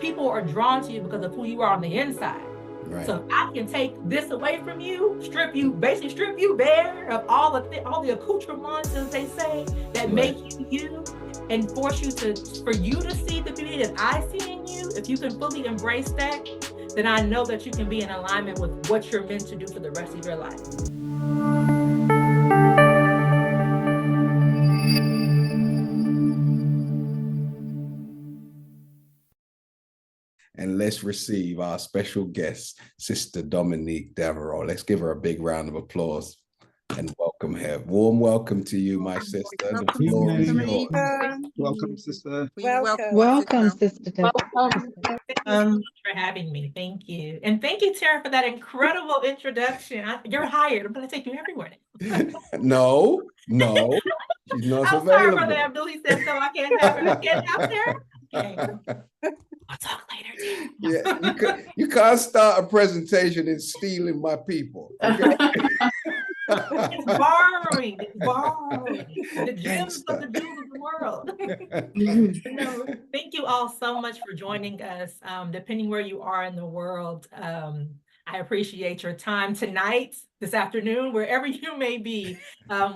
people are drawn to you because of who you are on the inside. Right. So if I can take this away from you, basically strip you bare of all the accoutrements, as they say, that Right. make you you, and force you for you to see the beauty that I see in you. If you can fully embrace that, then I know that you can be in alignment with what you're meant to do for the rest of your life. And let's receive our special guest, Sister Dominique Devereaux. Let's give her a big round of applause and welcome her. Warm welcome to you, my sister. The Welcome, floor Sister is yours. Dominica. Welcome, sister. Welcome, Sister Welcome. Thank you so Um, much for having me. Thank you. And thank you, Tara, for that incredible introduction. You're hired. I'm going to take you everywhere now. No, no, she's not I'm sorry, Brother available. Abdul. He said so. I can't have it. I can't have Tara. Okay. I'll talk later, Tara. Yeah, you can't start a presentation in stealing my people. Okay. It's borrowing. It's borrowing. The gems of the Gangster. jewels of the world. No, thank you all so much for joining us. Depending where you are in the world, I appreciate your time tonight, this afternoon, wherever you may be.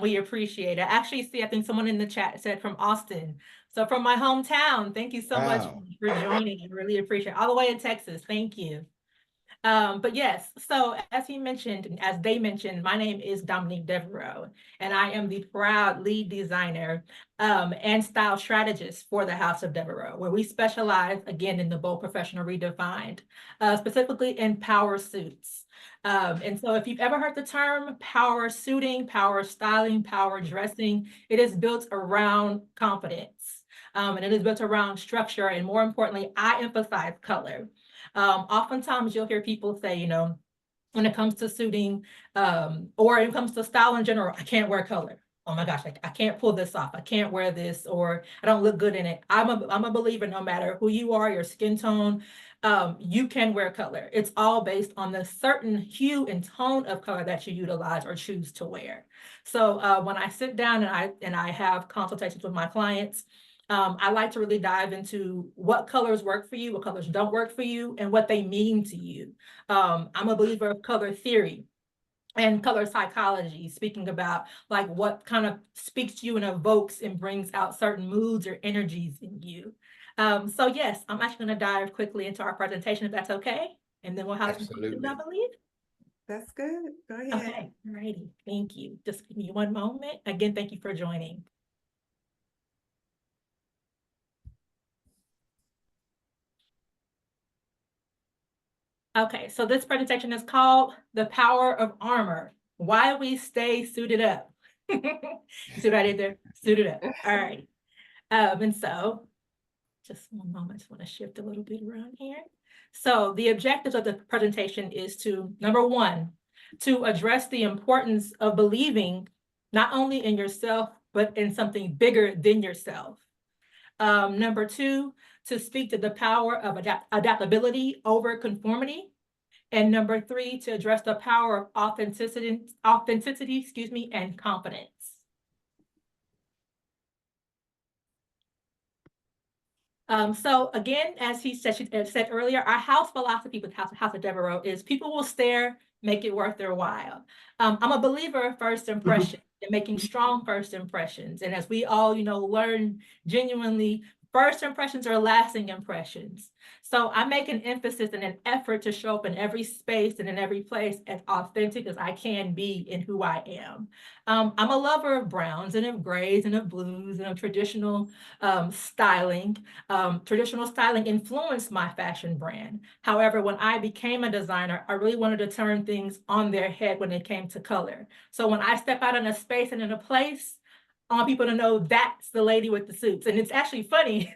We appreciate it. I actually see, I think someone in the chat said from Austin. So from my hometown, thank you so much Wow. for joining. I really appreciate it. All the way in Texas. Thank you. But yes, so as he mentioned, and as they mentioned, my name is Dominique Devereaux, and I am the proud lead designer and style strategist for the House of Devereaux, where we specialize, again, in the bold professional redefined, specifically in power suits. And so if you've ever heard the term power suiting, power styling, power dressing, it is built around confidence. And it is built around structure, and more importantly, I emphasize color. Oftentimes you'll hear people say, when it comes to suiting, or when it comes to style in general, I can't wear color. Oh my gosh, I can't pull this off. I can't wear this, or I don't look good in it. I'm a believer, no matter who you are, your skin tone, you can wear color. It's all based on the certain hue and tone of color that you utilize or choose to wear. So when I sit down and I have consultations with my clients, I like to really dive into what colors work for you, what colors don't work for you, and what they mean to you. I'm a believer of color theory and color psychology, speaking about like what kind of speaks to you and evokes and brings out certain moods or energies in you. So yes, I'm actually going to dive quickly into our presentation, if that's okay, and then we'll have some questions, I Absolutely. believe. That's good. Go ahead. Okay, alrighty, thank you. Just give me one moment. Again, thank you for joining. Okay, so this presentation is called The Power of Armor, Why We Stay Suited Up. You see what I did there? Suited up. All right. And so just one moment, I just want to shift a little bit around here. So the objectives of the presentation is to, number one, to address the importance of believing not only in yourself, but in something bigger than yourself. Number two, to speak to the power of adaptability over conformity. And number three, to address the power of authenticity, and confidence. So again, as he said earlier, our house philosophy with House of Devereaux is people will stare, make it worth their while. I'm a believer of first impressions and making strong first impressions. And as we all, learn genuinely, first impressions are lasting impressions. So I make an emphasis and an effort to show up in every space and in every place as authentic as I can be in who I am. I'm a lover of browns and of grays and of blues and of traditional styling. Traditional styling influenced my fashion brand. However, when I became a designer, I really wanted to turn things on their head when it came to color. So when I step out in a space and in a place, I want people to know that's the lady with the suits. And it's actually funny.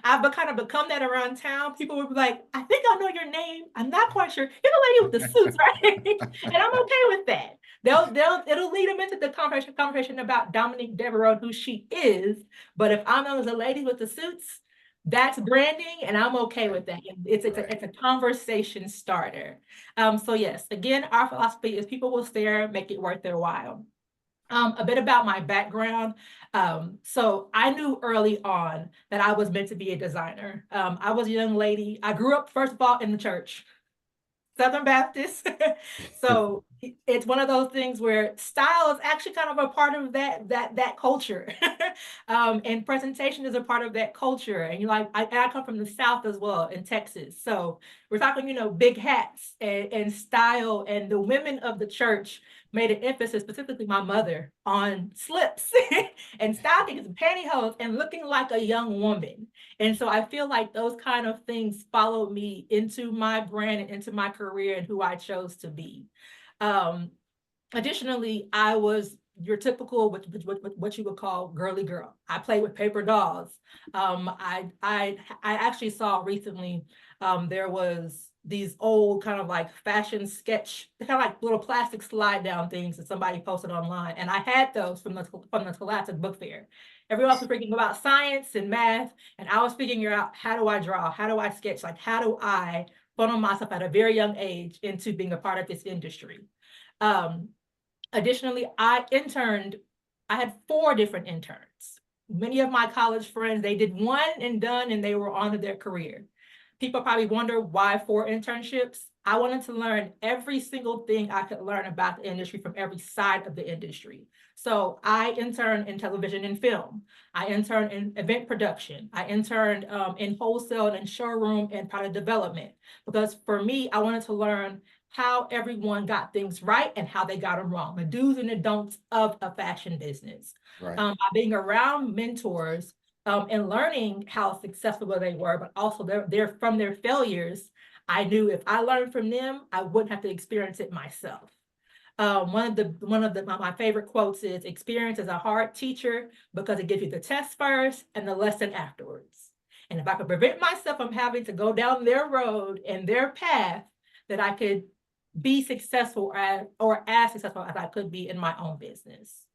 I've kind of become that around town. People would be like, I think I know your name. I'm not quite sure. You're the lady with the suits, right? And I'm okay with that. It'll lead them into the conversation about Dominique Devereaux, who she is. But if I'm known as a lady with the suits, that's branding, and I'm okay with that. It's a conversation starter. So yes, again, our philosophy is people will stare, make it worth their while. A bit about my background. So I knew early on that I was meant to be a designer. I was a young lady. I grew up, first of all, in the church. Southern Baptist. So it's one of those things where style is actually kind of a part of that culture. And presentation is a part of that culture. And you know, I come from the South as well, in Texas. So we're talking, you know, big hats and style, and the women of the church made an emphasis, specifically my mother, on slips and stockings and pantyhose and looking like a young woman. And so I feel like those kind of things followed me into my brand and into my career and who I chose to be. Additionally, I was your typical, what you would call girly girl. I played with paper dolls. I actually saw recently, there was these old kind of like fashion sketch, kind of like little plastic slide down things that somebody posted online. And I had those from the Scholastic Book Fair. Everyone else was freaking about science and math, and I was figuring out, how do I draw? How do I sketch? Like, how do I funnel myself at a very young age into being a part of this industry? Additionally, I had 4 different interns. Many of my college friends, they did one and done and they were on to their career. People probably wonder why 4 internships. I wanted to learn every single thing I could learn about the industry from every side of the industry. So I interned in television and film. I interned in event production. I interned in wholesale and in showroom and product development. Because for me, I wanted to learn how everyone got things right and how they got them wrong, the do's and the don'ts of a fashion business. Right. By being around mentors, and learning how successful they were, but also from their failures, I knew if I learned from them, I wouldn't have to experience it myself. One of my favorite quotes is, "Experience is a hard teacher because it gives you the test first and the lesson afterwards." And if I could prevent myself from having to go down their road and their path, that I could be successful or as successful as I could be in my own business.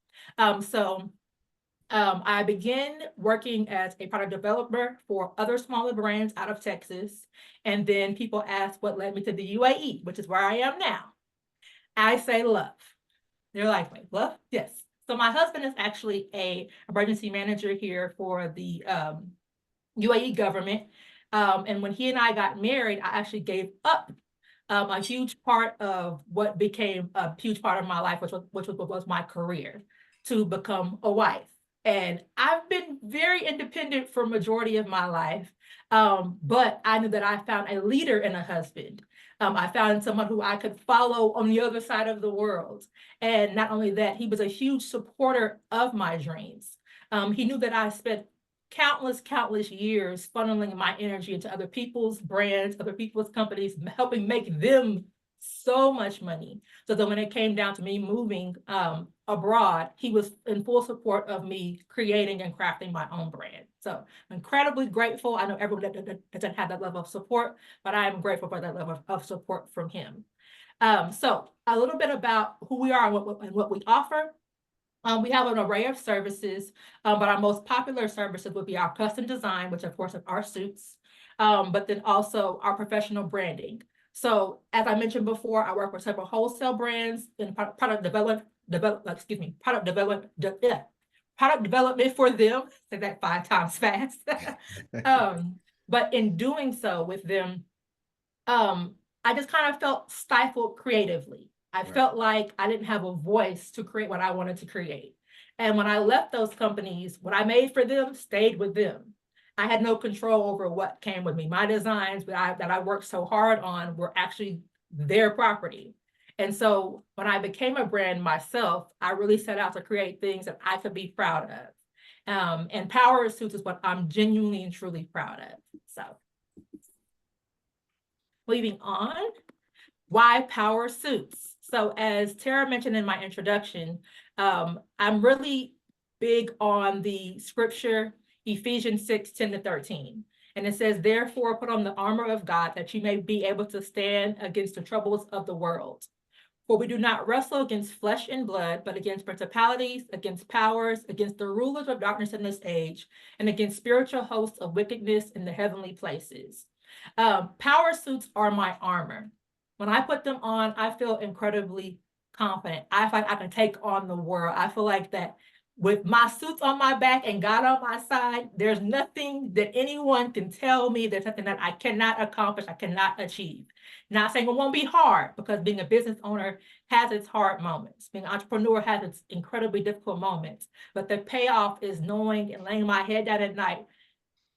I began working as a product developer for other smaller brands out of Texas. And then people ask what led me to the UAE, which is where I am now. I say love. They're like, wait, love? Yes. So my husband is actually an emergency manager here for the UAE government. And when he and I got married, I actually gave up a huge part of what became a huge part of my life, which was my career, to become a wife. And I've been very independent for majority of my life, but I knew that I found a leader in a husband. I found someone who I could follow on the other side of the world. And not only that, he was a huge supporter of my dreams. He knew that I spent countless years funneling my energy into other people's brands, other people's companies, helping make them so much money. So that when it came down to me moving abroad, he was in full support of me creating and crafting my own brand. So I'm incredibly grateful. I know everyone that doesn't have that level of support, but I am grateful for that level of support from him. So a little bit about who we are and what we offer. We have an array of services, but our most popular services would be our custom design, which of course are our suits, but then also our professional branding. So as I mentioned before, I work with several wholesale brands in product development for them. Say that 5 times fast. But in doing so with them, I just kind of felt stifled creatively. I felt like I didn't have a voice to create what I wanted to create. And when I left those companies, what I made for them stayed with them. I had no control over what came with me. My designs that I worked so hard on were actually their property. And so when I became a brand myself, I really set out to create things that I could be proud of. And Power Suits is what I'm genuinely and truly proud of. So moving on, why Power Suits? So as Tara mentioned in my introduction, I'm really big on the scripture, Ephesians 6:10-13. And it says, "Therefore put on the armor of God that you may be able to stand against the troubles of the world. For we do not wrestle against flesh and blood, but against principalities, against powers, against the rulers of darkness in this age, and against spiritual hosts of wickedness in the heavenly places." Power suits are my armor. When I put them on, I feel incredibly confident. I feel like I can take on the world. I feel like that with my suits on my back and God on my side, there's nothing that anyone can tell me. There's something that I cannot accomplish, I cannot achieve. Not saying it won't be hard, because being a business owner has its hard moments. Being an entrepreneur has its incredibly difficult moments. But the payoff is knowing and laying my head down at night,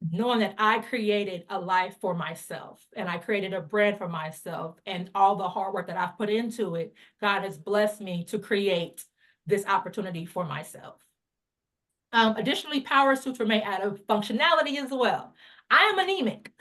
knowing that I created a life for myself and I created a brand for myself, and all the hard work that I've put into it, God has blessed me to create this opportunity for myself. Additionally, power suits were made out of functionality as well. I am anemic,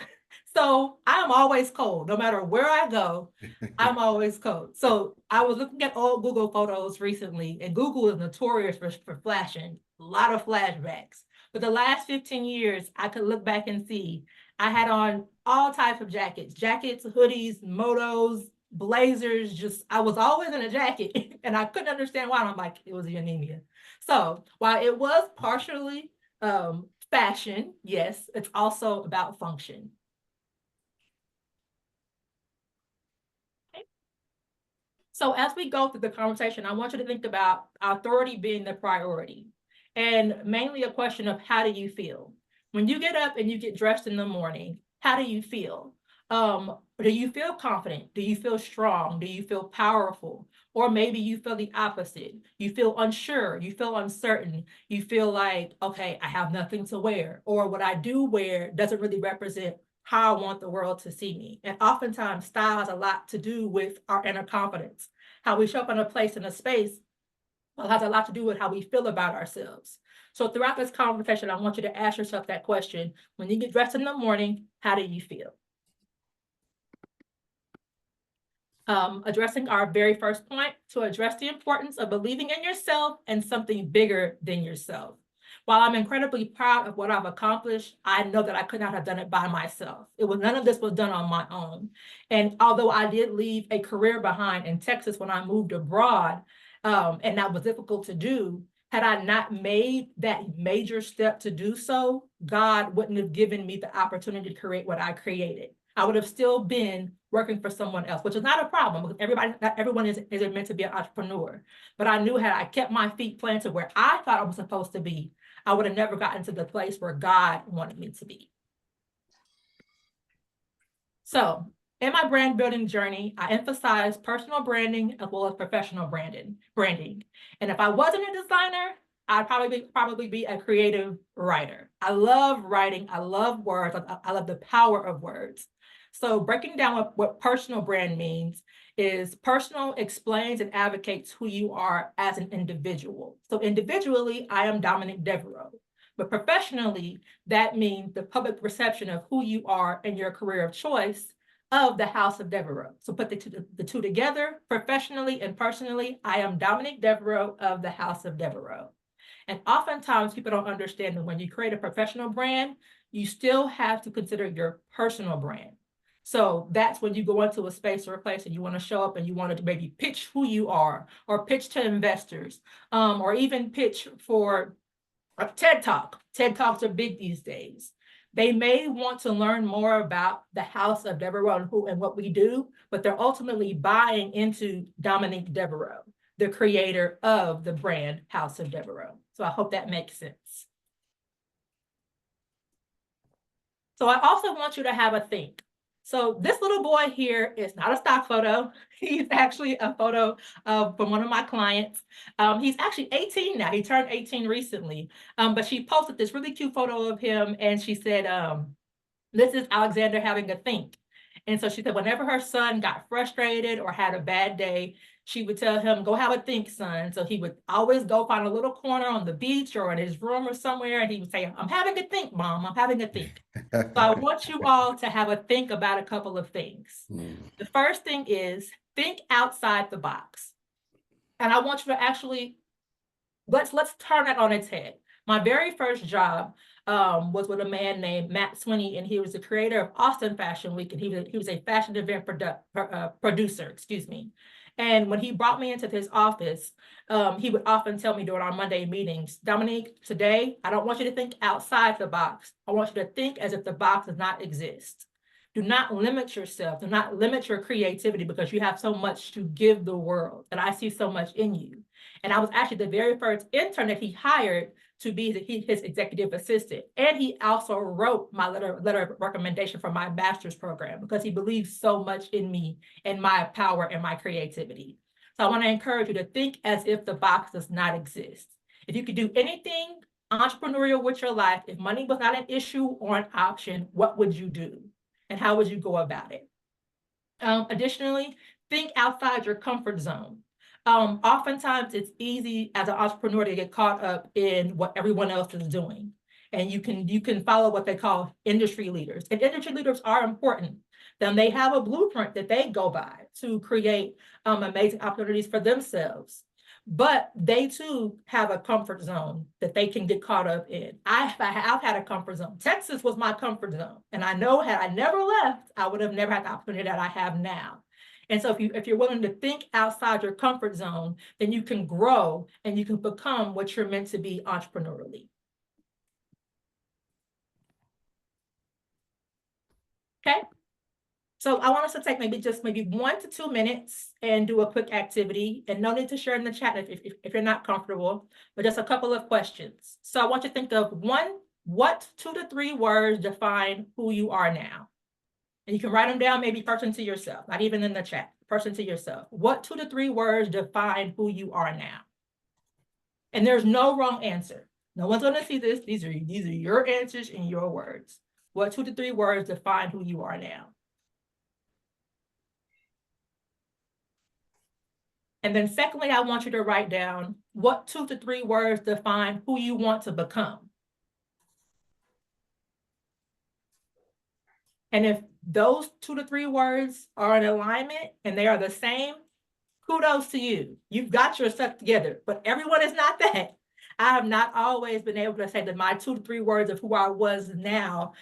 so I'm always cold. No matter where I go, I'm always cold. So I was looking at old Google photos recently, and Google is notorious for flashing, a lot of flashbacks. But the last 15 years, I could look back and see I had on all types of jackets, hoodies, motos, blazers, just, I was always in a jacket and I couldn't understand why. And I'm like, it was the anemia. So while it was partially fashion, yes, it's also about function. Okay. So as we go through the conversation, I want you to think about authority being the priority, and mainly a question of how do you feel? When you get up and you get dressed in the morning, how do you feel? Do you feel confident? Do you feel strong? Do you feel powerful? Or maybe you feel the opposite. You feel unsure, you feel uncertain, you feel like, okay, I have nothing to wear, or what I do wear doesn't really represent how I want the world to see me. And oftentimes style has a lot to do with our inner confidence. How we show up in a place, in a space, has a lot to do with how we feel about ourselves. So throughout this conversation, I want you to ask yourself that question. When you get dressed in the morning, how do you feel? Addressing our very first point, to address the importance of believing in yourself and something bigger than yourself. While I'm incredibly proud of what I've accomplished, I know that I could not have done it by myself. None of this was done on my own. And although I did leave a career behind in Texas when I moved abroad, and that was difficult to do, had I not made that major step to do so, God wouldn't have given me the opportunity to create what I created. I would have still been working for someone else, which is not a problem, because not everyone is meant to be an entrepreneur. But I knew, had I kept my feet planted where I thought I was supposed to be, I would have never gotten to the place where God wanted me to be. So in my brand building journey, I emphasize personal branding as well as professional branding. And if I wasn't a designer, I'd probably be a creative writer. I love writing. I love words. I love the power of words. So breaking down what personal brand means is personal explains and advocates who you are as an individual. So individually, I am Dominique Devereaux. But professionally, that means the public perception of who you are in your career of choice of the House of Devereaux. So put the two together, professionally and personally, I am Dominique Devereaux of the House of Devereaux. And oftentimes people don't understand that when you create a professional brand, you still have to consider your personal brand. So that's when you go into a space or a place and you want to show up and you want to maybe pitch who you are, or pitch to investors, or even pitch for a TED Talk. TED Talks are big these days. They may want to learn more about the House of Devereaux and who and what we do, but they're ultimately buying into Dominique Devereaux, the creator of the brand House of Devereaux. So I hope that makes sense. So I also want you to have a think. So this little boy here is not a stock photo. He's actually a photo from one of my clients. He's actually 18 now. He turned 18 recently. But she posted this really cute photo of him, and she said, this is Alexander having a think. And so she said whenever her son got frustrated or had a bad day, she would tell him, go have a think, son. So he would always go find a little corner on the beach or in his room or somewhere, and he would say, I'm having a think, Mom, I'm having a think. So I want you all to have a think about a couple of things. The first thing is think outside the box. And I want you to actually, let's turn that on its head. My very first job was with a man named Matt Sweeney, and he was the creator of Austin Fashion Week, and he was a fashion event producer, excuse me. And when he brought me into his office, he would often tell me during our Monday meetings, Dominique, today, I don't want you to think outside the box. I want you to think as if the box does not exist. Do not limit yourself. Do not limit your creativity because you have so much to give the world. And I see so much in you. And I was actually the very first intern that he hired to be his executive assistant. And he also wrote my letter of recommendation for my master's program because he believes so much in me and my power and my creativity. So I want to encourage you to think as if the box does not exist. If you could do anything entrepreneurial with your life, if money was not an issue or an option, what would you do? And how would you go about it? Additionally, think outside your comfort zone. Oftentimes it's easy as an entrepreneur to get caught up in what everyone else is doing. And you can follow what they call industry leaders. And industry leaders are important. Then they have a blueprint that they go by to create amazing opportunities for themselves. But they too have a comfort zone that they can get caught up in. I've had a comfort zone. Texas was my comfort zone. And I know had I never left, I would have never had the opportunity that I have now. And so if you're willing to think outside your comfort zone, then you can grow and you can become what you're meant to be entrepreneurially. Okay. So I want us to take maybe 1 to 2 minutes and do a quick activity, and no need to share in the chat if you're not comfortable, but just a couple of questions. So I want you to think of what 2 to 3 words define who you are now? And you can write them down, maybe person to yourself, not even in the chat, person to yourself. What 2 to 3 words define who you are now? And there's no wrong answer. No one's going to see this. These are your answers and your words. What 2 to 3 words define who you are now? And then secondly, I want you to write down what 2 to 3 words define who you want to become. And if those 2 to 3 words are in alignment and they are the same, kudos to you. You've got your stuff together, but everyone is not that. I have not always been able to say that my 2 to 3 words of who I was now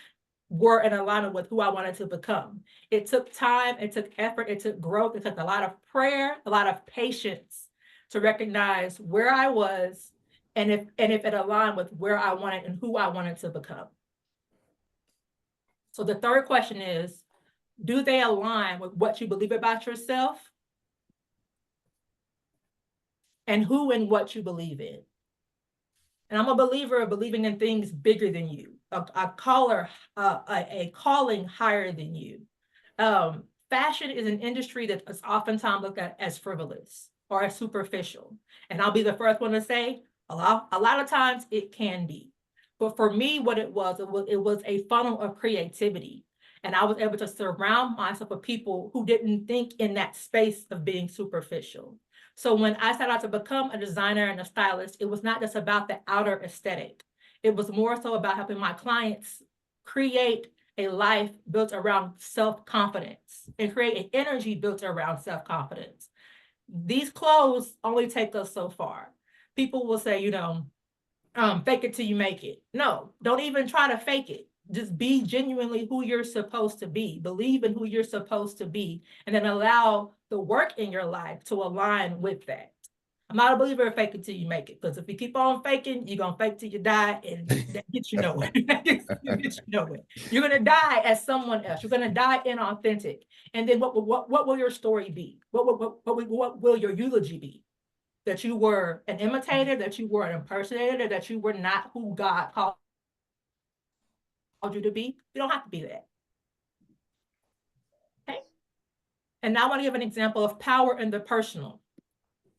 were in alignment with who I wanted to become. It took time, it took effort, it took growth, it took a lot of prayer, a lot of patience to recognize where I was and if it aligned with where I wanted and who I wanted to become. So the third question is, do they align with what you believe about yourself and who and what you believe in? And I'm a believer of believing in things bigger than you, a calling higher than you. Fashion is an industry that is oftentimes looked at as frivolous or as superficial. And I'll be the first one to say, a lot of times it can be. But for me, what it was a funnel of creativity. And I was able to surround myself with people who didn't think in that space of being superficial. So when I set out to become a designer and a stylist, it was not just about the outer aesthetic. It was more so about helping my clients create a life built around self-confidence and create an energy built around self-confidence. These clothes only take us so far. People will say, fake it till you make it. No, don't even try to fake it. Just be genuinely who you're supposed to be. Believe in who you're supposed to be, and then allow the work in your life to align with that. I'm not a believer of fake it till you make it, because if you keep on faking, you're going to fake till you die, and that gets you nowhere. You're going to die as someone else. You're going to die inauthentic. And then what will your story be? What will your eulogy be? That you were an imitator, that you were an impersonator, that you were not who God called you to be? You don't have to be that. Okay. And now I want to give an example of power in the personal.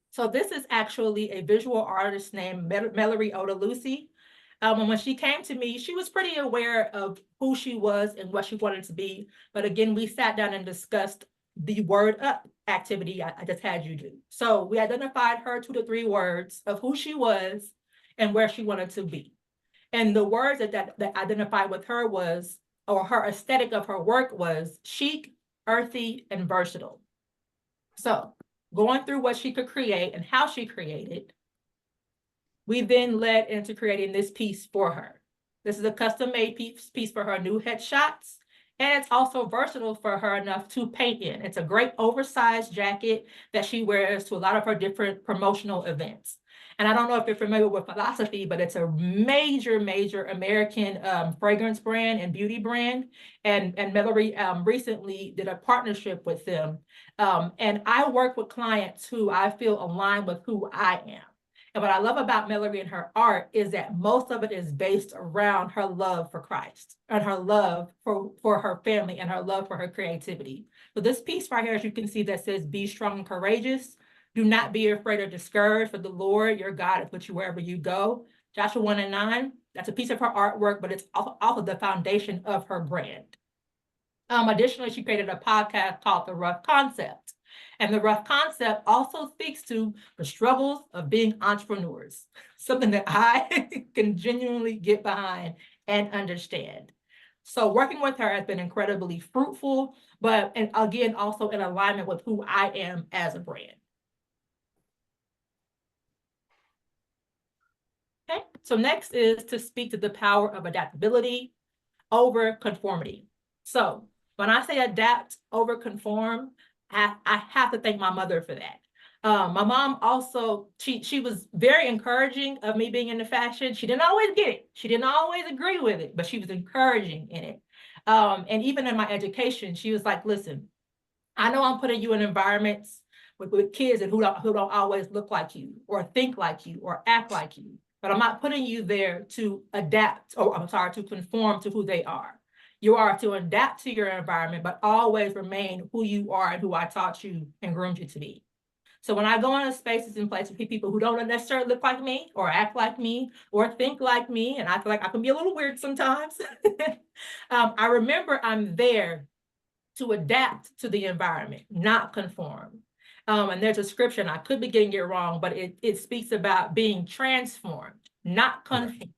So this is actually a visual artist named Mallory Odalusi. When she came to me, she was pretty aware of who she was and what she wanted to be. But again, we sat down and discussed the word up activity I just had you do. So we identified her 2 to 3 words of who she was and where she wanted to be. And the words that identified with her was, or her aesthetic of her work was chic, earthy, and versatile. So going through what she could create and how she created, we then led into creating this piece for her. This is a custom-made piece for her new headshots. And it's also versatile for her enough to paint in. It's a great oversized jacket that she wears to a lot of her different promotional events. And I don't know if you're familiar with Philosophy, but it's a major, major American fragrance brand and beauty brand. And Mallory recently did a partnership with them. And I work with clients who I feel align with who I am. And what I love about Mallory and her art is that most of it is based around her love for Christ and her love for her family and her love for her creativity. So this piece right here, as you can see, that says, "Be strong and courageous. Do not be afraid or discouraged, for the Lord your God is with you wherever you go." Joshua 1:9, that's a piece of her artwork, but it's also the foundation of her brand. Additionally, she created a podcast called The Rough Concept. And The Rough Concept also speaks to the struggles of being entrepreneurs, something that I can genuinely get behind and understand. So working with her has been incredibly fruitful, and again, also in alignment with who I am as a brand. Okay, so next is to speak to the power of adaptability over conformity. So when I say adapt over conform, I have to thank my mother for that. My mom also, she was very encouraging of me being into fashion. She didn't always get it. She didn't always agree with it, but she was encouraging in it. And even in my education, she was like, listen, I know I'm putting you in environments with kids and who don't always look like you or think like you or act like you, but I'm not putting you there to adapt, or I'm sorry, to conform to who they are. You are to adapt to your environment, but always remain who you are and who I taught you and groomed you to be. So when I go into spaces and places with people who don't necessarily look like me or act like me or think like me, and I feel like I can be a little weird sometimes, I remember I'm there to adapt to the environment, not conform. And there's a scripture, and I could be getting it wrong, but it speaks about being transformed, not conformed.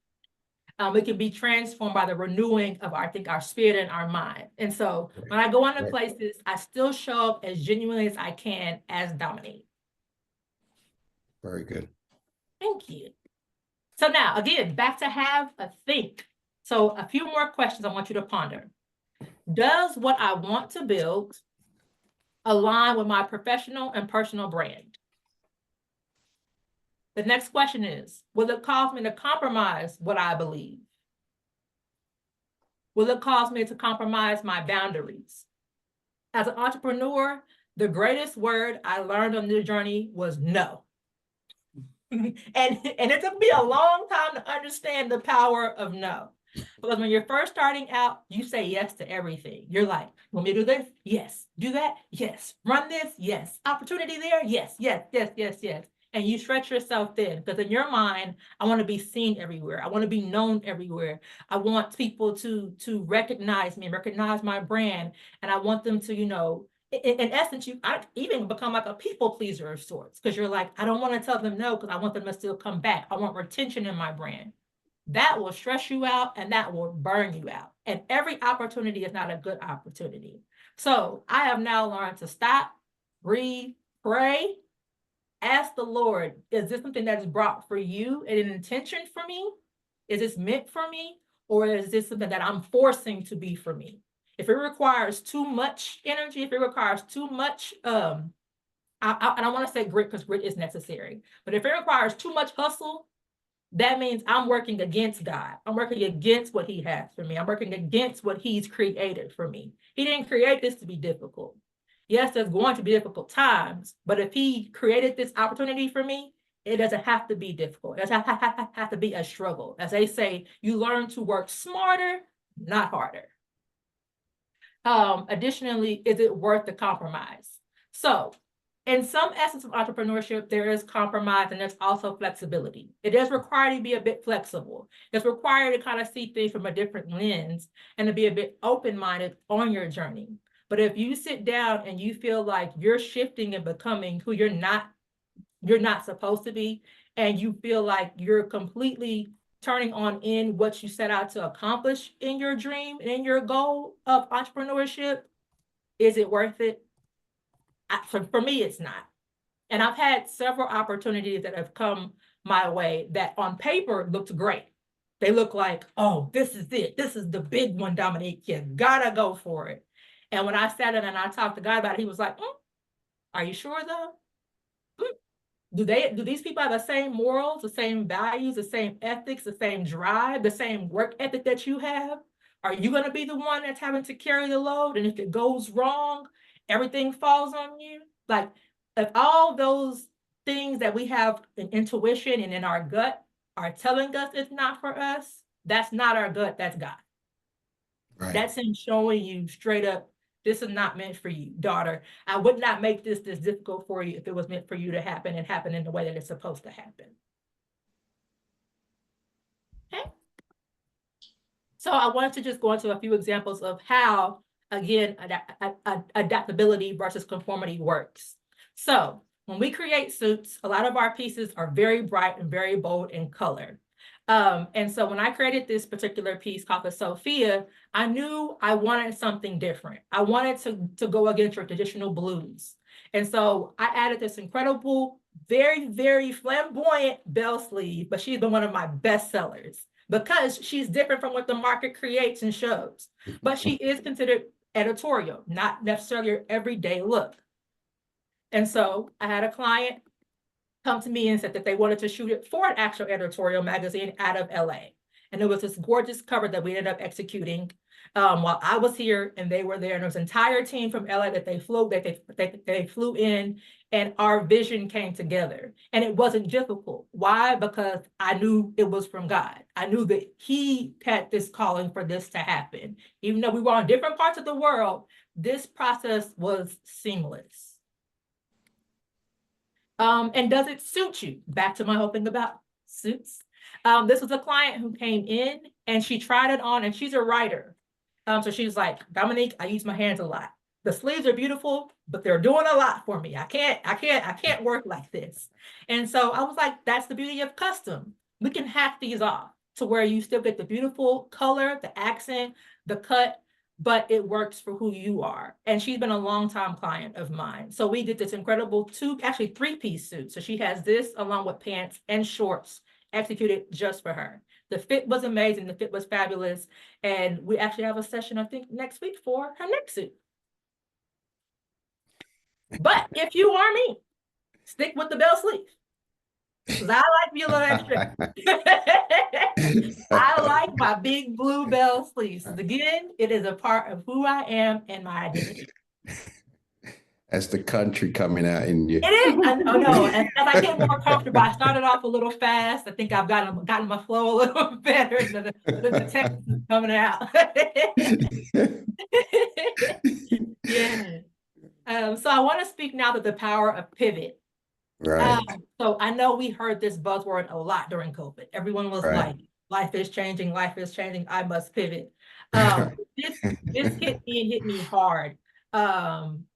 We can be transformed by the renewing of our spirit and our mind. And so when I go into places, I still show up as genuinely as I can as Dominique. Very good. Thank you. So now, again, back to have a think. So a few more questions I want you to ponder. Does what I want to build align with my professional and personal brand? The next question is, will it cause me to compromise what I believe? Will it cause me to compromise my boundaries? As an entrepreneur, the greatest word I learned on this journey was no. and it took me a long time to understand the power of no. Because when you're first starting out, you say yes to everything. You're like, want me to do this? Yes. Do that? Yes. Run this? Yes. Opportunity there? Yes, yes, yes, yes, yes. And you stretch yourself thin because in your mind, I want to be seen everywhere. I want to be known everywhere. I want people to recognize me, recognize my brand. And I want them to, in essence, I even become like a people pleaser of sorts because you're like, I don't want to tell them no because I want them to still come back. I want retention in my brand. That will stress you out and that will burn you out. And every opportunity is not a good opportunity. So I have now learned to stop, breathe, pray, ask the Lord, is this something that is brought for you and an intention for me? Is this meant for me? Or is this something that I'm forcing to be for me? If it requires too much energy, if it requires too much, I don't want to say grit because grit is necessary, but if it requires too much hustle, that means I'm working against God. I'm working against what he has for me. I'm working against what he's created for me. He didn't create this to be difficult. Yes, there's going to be difficult times, but if he created this opportunity for me, it doesn't have to be difficult. It doesn't have to be a struggle. As they say, you learn to work smarter, not harder. Additionally, is it worth the compromise? So in some essence of entrepreneurship, there is compromise and there's also flexibility. It is required to be a bit flexible. It's required to kind of see things from a different lens and to be a bit open-minded on your journey. But if you sit down and you feel like you're shifting and becoming who you're not supposed to be, and you feel like you're completely turning on in what you set out to accomplish in your dream and in your goal of entrepreneurship, is it worth it? For me, it's not. And I've had several opportunities that have come my way that on paper looked great. They look like, oh, this is it. This is the big one, Dominique. You gotta go for it. And when I sat in and I talked to God about it, he was like, are you sure though? Do these people have the same morals, the same values, the same ethics, the same drive, the same work ethic that you have? Are you going to be the one that's having to carry the load? And if it goes wrong, everything falls on you? Like, if all those things that we have in intuition and in our gut are telling us it's not for us, that's not our gut, that's God. Right. That's him showing you straight up, this is not meant for you, daughter. I would not make this difficult for you if it was meant for you to happen and happen in the way that it's supposed to happen. Okay. So I wanted to just go into a few examples of how, again, adaptability versus conformity works. So when we create suits, a lot of our pieces are very bright and very bold in color. And so when I created this particular piece called the Sophia, I knew I wanted something different. I wanted to go against your traditional blues. And so I added this incredible, very, very flamboyant bell sleeve, but she's been one of my best sellers because she's different from what the market creates and shows. But she is considered editorial, not necessarily your everyday look. And so I had a client come to me and said that they wanted to shoot it for an actual editorial magazine out of LA. And it was this gorgeous cover that we ended up executing while I was here and they were there. And there was an entire team from LA that they flew in, and our vision came together. And it wasn't difficult. Why? Because I knew it was from God. I knew that he had this calling for this to happen. Even though we were on different parts of the world, this process was seamless. And does it suit you? Back to my whole thing about suits. This was a client who came in and she tried it on, and she's a writer. So she's like, Dominique, I use my hands a lot. The sleeves are beautiful, but they're doing a lot for me. I can't work like this. And so I was like, that's the beauty of custom. We can hack these off to where you still get the beautiful color, the accent, the cut, but it works for who you are. And she's been a longtime client of mine. So we did this incredible three-piece suit. So she has this along with pants and shorts executed just for her. The fit was amazing. The fit was fabulous. And we actually have a session, I think, next week for her next suit. But if you are me, stick with the bell sleeve. Because I like me a little extra. I like my big blue bell sleeves. Again, it is a part of who I am and my identity. That's the country coming out in you. It is. Oh no. As I get more comfortable, I started off a little fast. I think I've gotten my flow a little better. The text is coming out. Yeah. So I want to speak now to the power of pivot. Right. So I know we heard this buzzword a lot during COVID. Everyone was like, life is changing, I must pivot. This hit me hard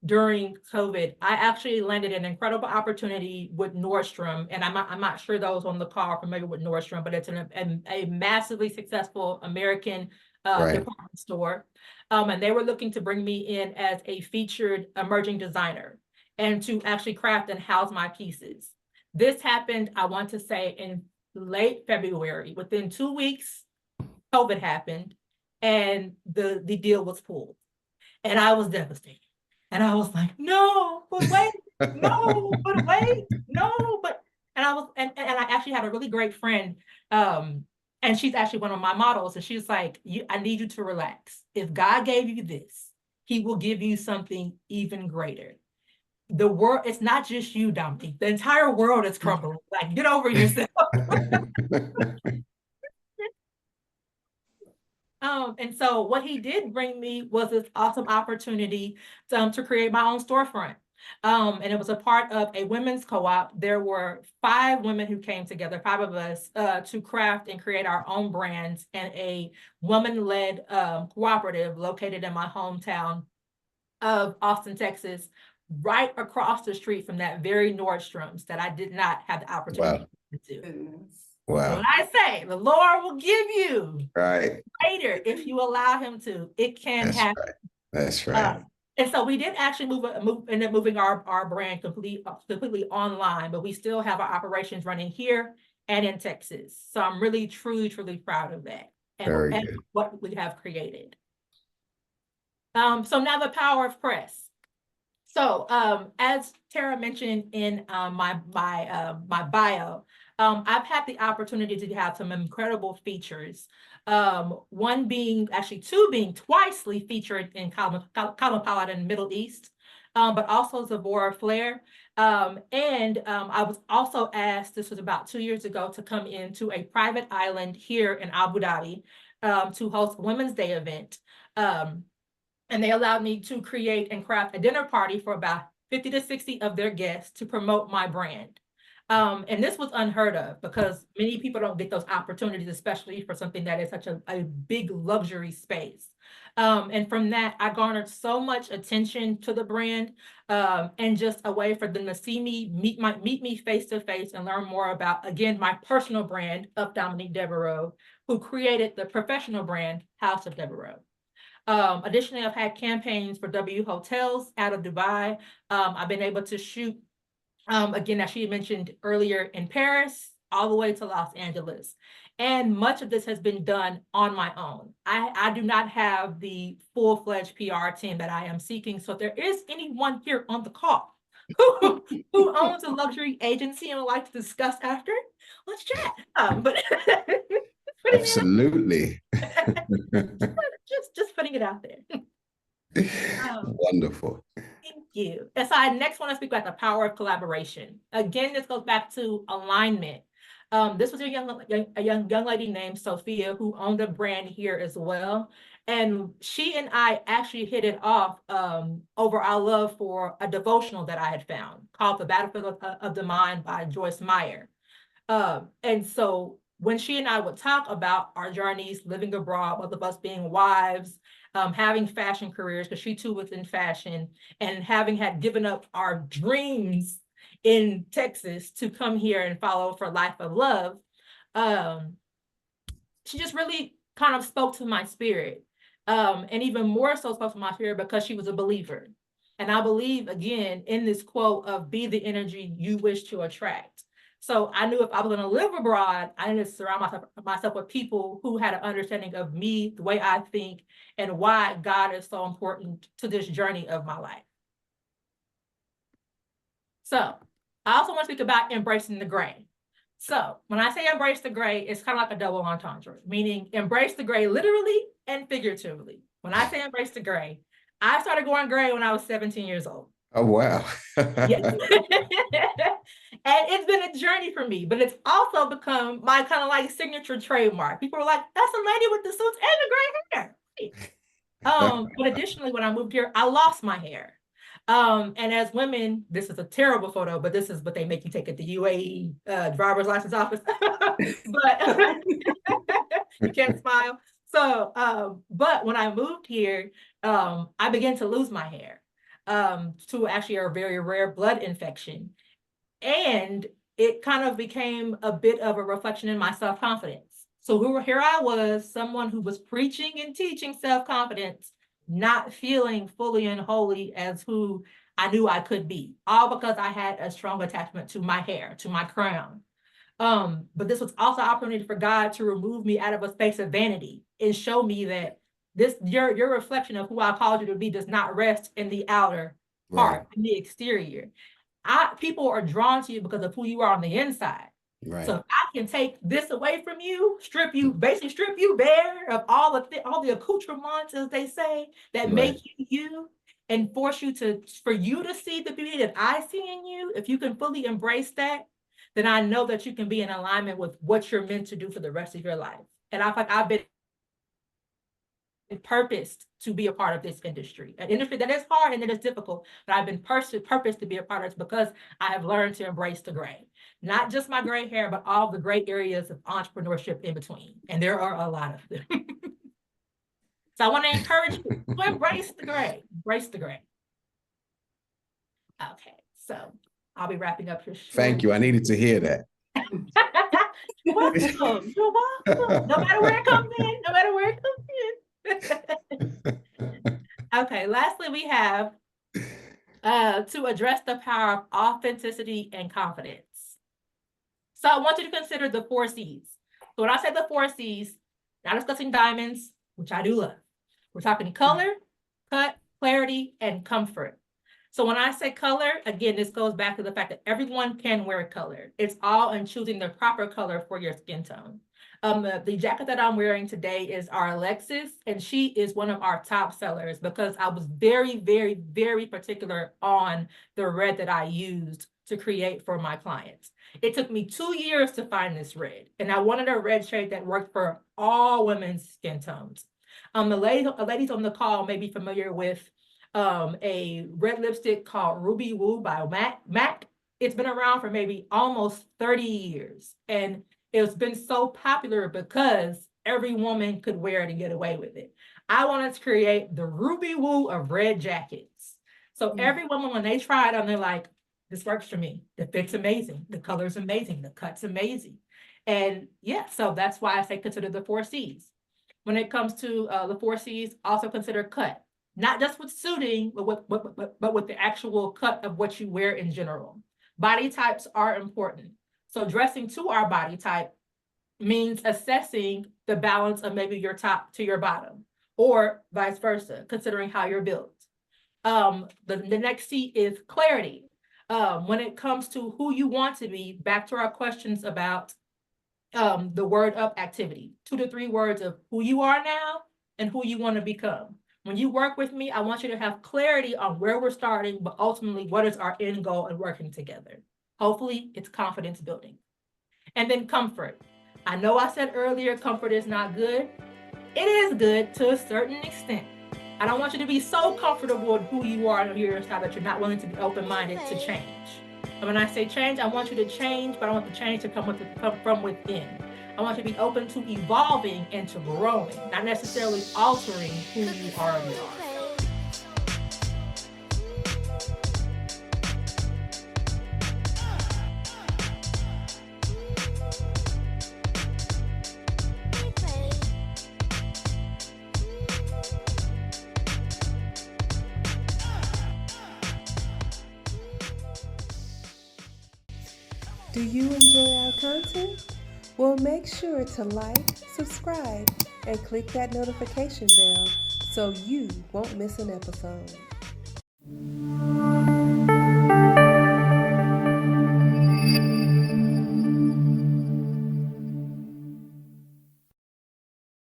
during COVID. I actually landed an incredible opportunity with Nordstrom, and I'm not sure those on the call are familiar with Nordstrom, but it's a massively successful American department store. And they were looking to bring me in as a featured emerging designer and to actually craft and house my pieces. This happened, I want to say, in late February. Within 2 weeks, COVID happened, and the deal was pulled. And I was devastated. And I was like, no, but wait, no, but wait, no, but, and I actually had a really great friend, and she's actually one of my models, and she's like, I need you to relax. If God gave you this, he will give you something even greater. The world, it's not just you, Dominique. The entire world is crumbling. Like, get over yourself. And so what he did bring me was this awesome opportunity to create my own storefront. And it was a part of a women's co-op. There were 5 women who came together, 5 of us, to craft and create our own brands, and a woman-led cooperative located in my hometown of Austin, Texas, right across the street from that very Nordstrom's that I did not have the opportunity to do. Wow. So when I say the Lord will give you greater if you allow him to, it can happen. Right. That's right. And so we did actually end up moving our brand completely online, but we still have our operations running here and in Texas. So I'm really, truly, truly proud of that and what we have created. So now the power of press. So, as Tara mentioned in my bio, I've had the opportunity to have some incredible features. One being, actually two being twicely featured in Cosmopolitan Middle East, but also Zevora Flair. I was also asked, this was about 2 years ago, to come into a private island here in Abu Dhabi to host a Women's Day event. And they allowed me to create and craft a dinner party for about 50 to 60 of their guests to promote my brand. And this was unheard of because many people don't get those opportunities, especially for something that is such a big luxury space. And from that, I garnered so much attention to the brand, and just a way for them to see me, meet me face to face and learn more about, again, my personal brand of Dominique Devereaux, who created the professional brand House of Devereaux. Additionally, I've had campaigns for W Hotels out of Dubai. I've been able to shoot, again, as she mentioned earlier, in Paris, all the way to Los Angeles. And much of this has been done on my own. I do not have the full-fledged PR team that I am seeking. So if there is anyone here on the call who owns a luxury agency and would like to discuss after, let's chat. But Absolutely. just putting it out there. Wonderful. Thank you. And so I next want to speak about the power of collaboration. Again, this goes back to alignment. This was a young lady named Sophia who owned a brand here as well. And she and I actually hit it off over our love for a devotional that I had found called The Battlefield of the Mind by Joyce Meyer. And so when she and I would talk about our journeys living abroad, both of us being wives, having fashion careers, because she too was in fashion, and having had given up our dreams in Texas to come here and follow for life of love, she just really kind of spoke to my spirit. And even more so spoke to my spirit because she was a believer. And I believe, again, in this quote of be the energy you wish to attract. So I knew if I was going to live abroad, I needed to surround myself with people who had an understanding of me, the way I think, and why God is so important to this journey of my life. So I also want to speak about embracing the gray. So when I say embrace the gray, it's kind of like a double entendre, meaning embrace the gray literally and figuratively. When I say embrace the gray, I started going gray when I was 17 years old. Oh, wow. Yes. And it's been a journey for me, but it's also become my kind of like signature trademark. People are like, that's a lady with the suits and the gray hair. But additionally, when I moved here, I lost my hair. And as women, this is a terrible photo, but this is what they make you take at the UAE driver's license office. But you can't smile. So, but when I moved here, I began to lose my hair to actually a very rare blood infection. And it kind of became a bit of a reflection in my self-confidence. So here I was, someone who was preaching and teaching self-confidence, not feeling fully and wholly as who I knew I could be, all because I had a strong attachment to my hair, to my crown. But this was also an opportunity for God to remove me out of a space of vanity and show me that your reflection of who I called you to be does not rest in the outer part, in the exterior. People are drawn to you because of who you are on the inside. Right. So if I can take this away from you, basically strip you bare of all the accoutrements, as they say, that make you, and force you for you to see the beauty that I see in you. If you can fully embrace that, then I know that you can be in alignment with what you're meant to do for the rest of your life. And I feel like I've been purposed to be a part of this industry, an industry that is hard and that is difficult, but I've been purposed to be a part of it because I have learned to embrace the gray, not just my gray hair, but all the gray areas of entrepreneurship in between. And there are a lot of them. So I want to encourage you to embrace the gray, Okay, so I'll be wrapping up here. Thank you. I needed to hear that. You're welcome. You're welcome. No matter where it comes in, Okay, lastly, we have to address the power of authenticity and confidence. So I want you to consider the 4 C's. So when I say the 4 C's, not discussing diamonds, which I do love. We're talking color, cut, clarity, and comfort. So when I say color, again, this goes back to the fact that everyone can wear color. It's all in choosing the proper color for your skin tone. The jacket that I'm wearing today is our Alexis, and she is one of our top sellers because I was very, very, very particular on the red that I used to create for my clients. It took me 2 years to find this red, and I wanted a red shade that worked for all women's skin tones. The ladies on the call may be familiar with a red lipstick called Ruby Woo by MAC. It's been around for maybe almost 30 years, and it's been so popular because every woman could wear it and get away with it. I wanted to create the Ruby Woo of red jackets. So every woman, when they try it on, they're like, this works for me. The fit's amazing. The color's amazing. The cut's amazing. And yeah, so that's why I say consider the 4 C's. When it comes to the 4 C's, also consider cut. Not just with suiting, but with the actual cut of what you wear in general. Body types are important. So dressing to our body type means assessing the balance of maybe your top to your bottom, or vice versa, considering how you're built. The next C is clarity. When it comes to who you want to be, back to our questions about the word up activity, 2 to 3 words of who you are now and who you want to become. When you work with me, I want you to have clarity on where we're starting, but ultimately, what is our end goal in working together? Hopefully, it's confidence building. And then comfort. I know I said earlier, comfort is not good. It is good to a certain extent. I don't want you to be so comfortable with who you are and your style that you're not willing to be open-minded to change. And when I say change, I want you to change, but I want the change to come from within. I want you to be open to evolving and to growing, not necessarily altering who you already are. Do you enjoy our content? Well, make sure to like, subscribe, and click that notification bell so you won't miss an episode.